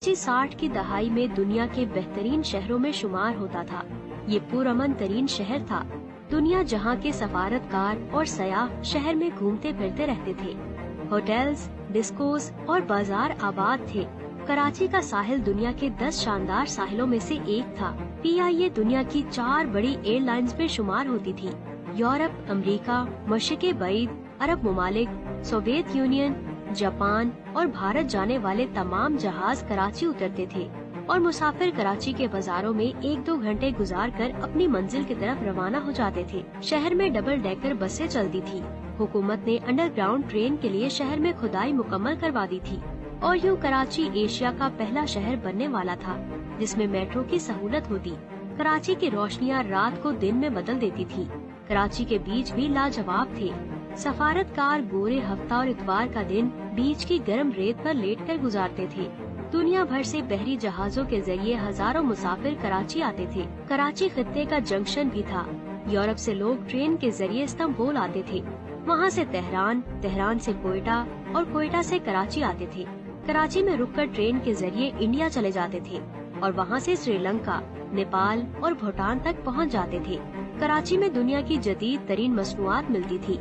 60 की दहाई में दुनिया के बेहतरीन शहरों में शुमार होता था। ये पुरअमन तरीन शहर था। दुनिया जहाँ के सफारतकार और सयाह शहर में घूमते फिरते रहते थे। होटल्स, डिस्कोस और बाजार आबाद थे। कराची का साहिल दुनिया के 10 शानदार साहिलों में से एक था। PIA दुनिया की 4 बड़ी एयरलाइंस में शुमार होती थी। यूरोप, अमेरिका, मशरिक़ बईद, अरब मुमालिक, सोवियत यूनियन, जापान और भारत जाने वाले तमाम जहाज कराची उतरते थे और मुसाफिर कराची के बाजारों में 1-2 घंटे गुजार कर अपनी मंजिल की तरफ रवाना हो जाते थे। शहर में डबल डेकर बसें चलती थी। हुकूमत ने अंडरग्राउंड ट्रेन के लिए शहर में खुदाई मुकम्मल करवा दी थी और यूँ कराची एशिया का पहला शहर बनने वाला था जिसमें मेट्रो की सहूलत होती। कराची की रोशनियाँ रात को दिन में बदल देती थी। कराची के बीच भी लाजवाब थे। सफारतकार गोरे हफ्ता और इतवार का दिन बीच की गर्म रेत पर लेटकर गुजारते थे। दुनिया भर से बहरी जहाजों के जरिए हजारों मुसाफिर कराची आते थे। कराची खित्ते का जंक्शन भी था। यूरोप से लोग ट्रेन के जरिए इस्तांबुल आते थे। वहाँ से तेहरान, तेहरान से कोयटा और कोयटा से कराची आते थे। कराची में रुककर ट्रेन के जरिए इंडिया चले जाते थे और वहाँ से श्रीलंका, नेपाल और भूटान तक पहुँच जाते थे। कराची में दुनिया की जदीद तरीन मसनूआत मिलती थी।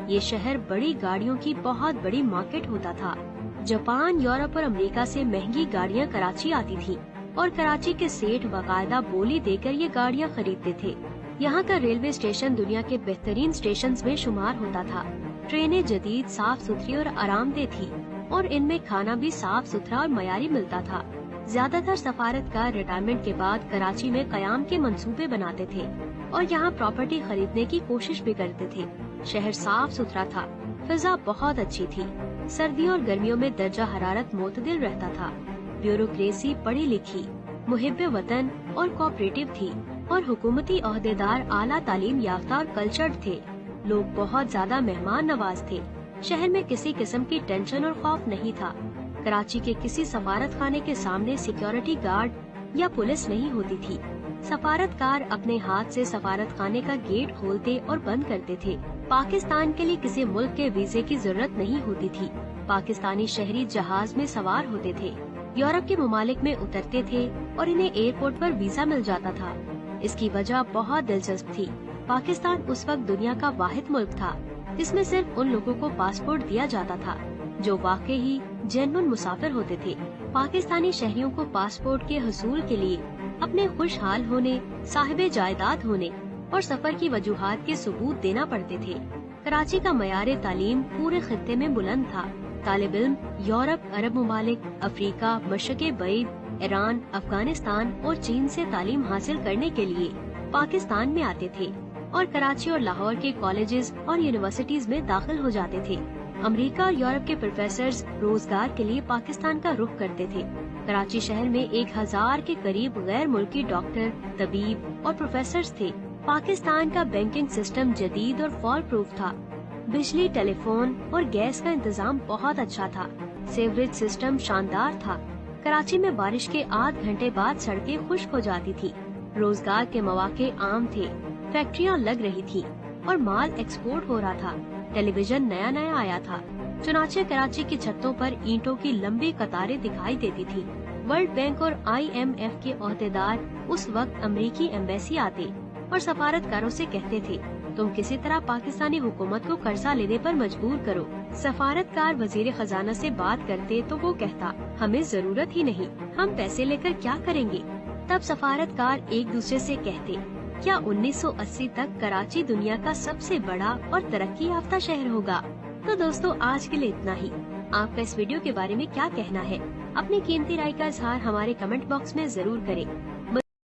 ये शहर बड़ी गाड़ियों की बहुत बड़ी मार्केट होता था। जापान, यूरोप और अमेरिका से महंगी गाड़ियाँ कराची आती थी और कराची के सेठ बाकायदा बोली देकर ये गाड़ियाँ खरीदते थे। यहाँ का रेलवे स्टेशन दुनिया के बेहतरीन स्टेशन में शुमार होता था। ट्रेनें जदीद, साफ सुथरी और आरामदेह थी और इनमें खाना भी साफ सुथरा और मयारी मिलता था। ज्यादातर सफारतकार रिटायरमेंट के बाद कराची में कयाम के मंसूबे बनाते थे और यहाँ प्रॉपर्टी खरीदने की कोशिश भी करते थे। शहर साफ सुथरा था। फिजा बहुत अच्छी थी। सर्दियों और गर्मियों में दर्जा हरारत मोतदिल रहता था। ब्यूरोक्रेसी पढ़ी लिखी, मुहिब्बे वतन और कोऑपरेटिव थी और हुकूमती ओहदेदार आला तालीम याफ्ता और कल्चर्ड थे। लोग बहुत ज्यादा मेहमान नवाज थे। शहर में किसी किस्म की टेंशन और खौफ नहीं था। कराची के किसी सफारत खाने के सामने सिक्योरिटी गार्ड या पुलिस नहीं होती थी। सफारतकार अपने हाथ से सफारत खाने का गेट खोलते और बंद करते थे। पाकिस्तान के लिए किसी मुल्क के वीजे की जरूरत नहीं होती थी। पाकिस्तानी शहरी जहाज में सवार होते थे, यूरोप के मुमालिक में उतरते थे और इन्हें एयरपोर्ट पर वीजा मिल जाता था। इसकी वजह बहुत दिलचस्प थी। पाकिस्तान उस वक्त दुनिया का वाहिद मुल्क था जिसमें सिर्फ उन लोगों को पासपोर्ट दिया जाता था जो वाकई ही जेन्युइन मुसाफिर होते थे। पाकिस्तानी शहरियों को पासपोर्ट के हसूल के लिए अपने खुशहाल होने, साहिबे जायदाद होने और सफर की वजूहात के सबूत देना पड़ते थे। कराची का मयारे तालीम पूरे खित्ते में बुलंद था। तालिब इल्म यूरोप, अरब मुमालिक, अफ्रीका, मशरिक़ बईद, ईरान, अफगानिस्तान और चीन से तालीम हासिल करने के लिए पाकिस्तान में आते थे और कराची और लाहौर के कॉलेजेस और यूनिवर्सिटीज में दाखिल हो जाते थे। अमेरिका और यूरोप के प्रोफेसर्स रोजगार के लिए पाकिस्तान का रुख करते थे। कराची शहर में 1000 के करीब गैर मुल्की डॉक्टर, तबीब और प्रोफेसर्स थे। पाकिस्तान का बैंकिंग सिस्टम जदीद और फॉल प्रूफ था। बिजली, टेलीफोन और गैस का इंतजाम बहुत अच्छा था। सीवरेज सिस्टम शानदार था। कराची में बारिश के आध घंटे बाद सड़कें खुश्क हो जाती थी। रोजगार के मौके आम थे। फैक्ट्रियाँ लग रही थी और माल एक्सपोर्ट हो रहा था। टेलीविजन नया नया आया था। चुनाचे कराची की छतों पर ईंटों की लंबी कतारें दिखाई देती थी। वर्ल्ड बैंक और IMF के ओहदेदार उस वक्त अमेरिकी एम्बेसी आते और सफारतकारों से कहते थे, तुम किसी तरह पाकिस्तानी हुकूमत को कर्जा लेने पर मजबूर करो। सफारतकार वजीर खजाना से बात करते तो वो कहता, हमें जरूरत ही नहीं, हम पैसे लेकर क्या करेंगे। तब सफारतकार एक दूसरे से कहते, क्या 1980 तक कराची दुनिया का सबसे बड़ा और तरक्की याफ्ता शहर होगा। तो दोस्तों, आज के लिए इतना ही। आपका इस वीडियो के बारे में क्या कहना है? अपनी कीमती राय का इजहार हमारे कमेंट बॉक्स में जरूर करें।